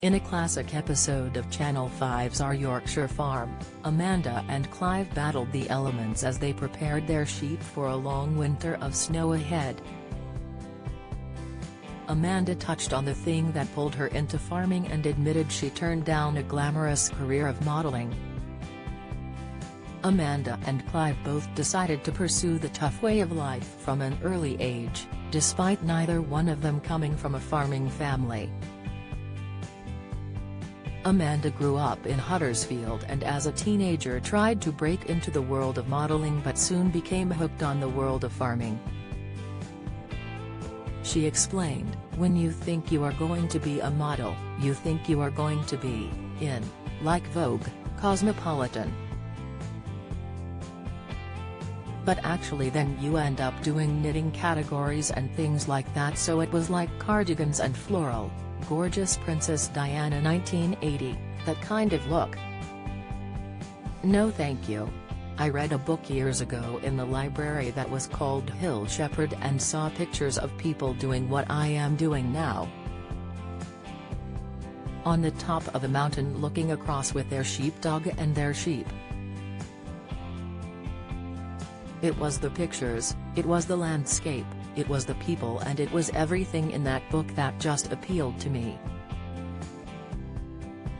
In a classic episode of Channel 5's Our Yorkshire Farm, Amanda and Clive battled the elements as they prepared their sheep for a long winter of snow ahead. Amanda touched on the thing that pulled her into farming and admitted she turned down a glamorous career of modeling. Amanda and Clive both decided to pursue the tough way of life from an early age, despite neither one of them coming from a farming family. Amanda grew up in Huddersfield and as a teenager tried to break into the world of modeling but soon became hooked on the world of farming. She explained, "When you think you are going to be a model, you think you are going to be in, like Vogue, Cosmopolitan. But actually then you end up doing knitting categories and things like that, so it was like cardigans and floral, gorgeous Princess Diana 1980, that kind of look. No thank you. I read a book years ago in the library that was called Hill Shepherd and saw pictures of people doing what I am doing now. On the top of a mountain looking across with their sheepdog and their sheep. It was the pictures, it was the landscape, it was the people, and it was everything in that book that just appealed to me.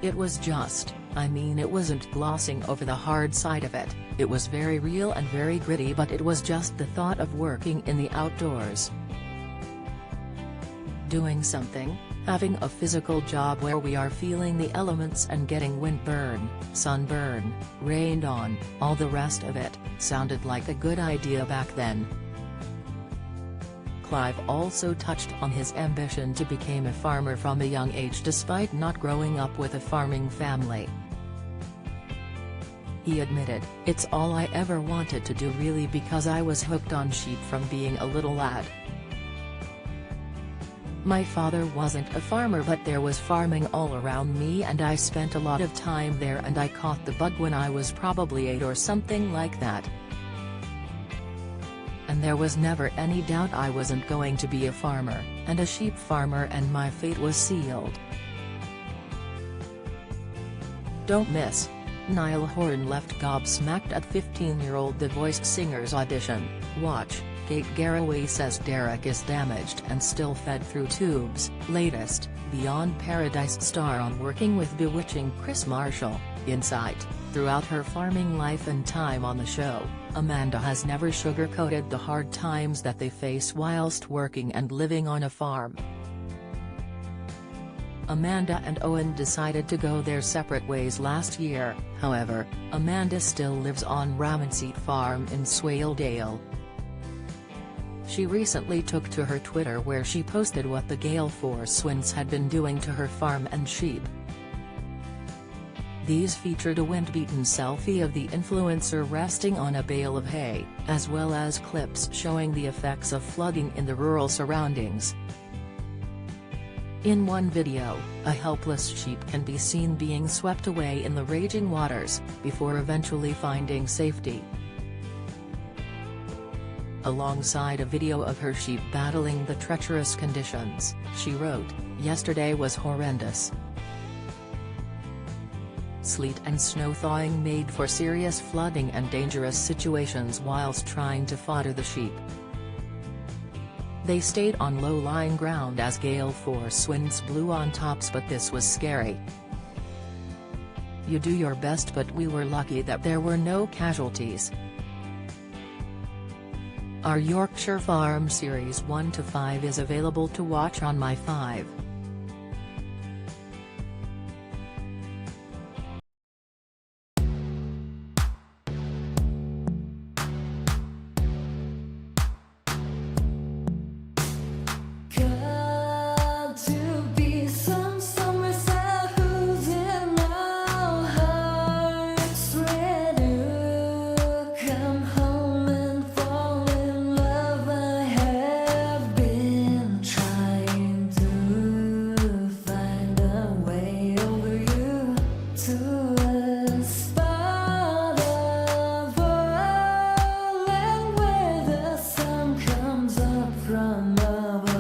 It was just, I mean, it wasn't glossing over the hard side of it, it was very real and very gritty, but it was just the thought of working in the outdoors. Doing something, having a physical job where we are feeling the elements and getting windburn, sunburn, rained on, all the rest of it, sounded like a good idea back then." Clive also touched on his ambition to become a farmer from a young age despite not growing up with a farming family. He admitted, "It's all I ever wanted to do really because I was hooked on sheep from being a little lad. My father wasn't a farmer but there was farming all around me and I spent a lot of time there and I caught the bug when I was probably 8 or something like that. And there was never any doubt I wasn't going to be a farmer, and a sheep farmer, and my fate was sealed." Don't miss. Niall Horan left gobsmacked at 15-year-old The Voice singer's audition. Watch. Kate Garraway says Derek is damaged and still fed through tubes. Latest, Beyond Paradise star on working with bewitching Chris Marshall. Insight. Throughout her farming life and time on the show, Amanda has never sugarcoated the hard times that they face whilst working and living on a farm. Amanda and Owen decided to go their separate ways last year, however, Amanda still lives on Ramonseat Farm in Swaledale. She recently took to her Twitter where she posted what the gale force winds had been doing to her farm and sheep. These featured a wind-beaten selfie of the influencer resting on a bale of hay, as well as clips showing the effects of flooding in the rural surroundings. In one video, a helpless sheep can be seen being swept away in the raging waters, before eventually finding safety. Alongside a video of her sheep battling the treacherous conditions, she wrote, "Yesterday was horrendous. Sleet and snow thawing made for serious flooding and dangerous situations whilst trying to fodder the sheep. They stayed on low-lying ground as gale force winds blew on tops, but this was scary. You do your best, but we were lucky that there were no casualties." Our Yorkshire Farm Series 1 to 5 is available to watch on My 5. From above.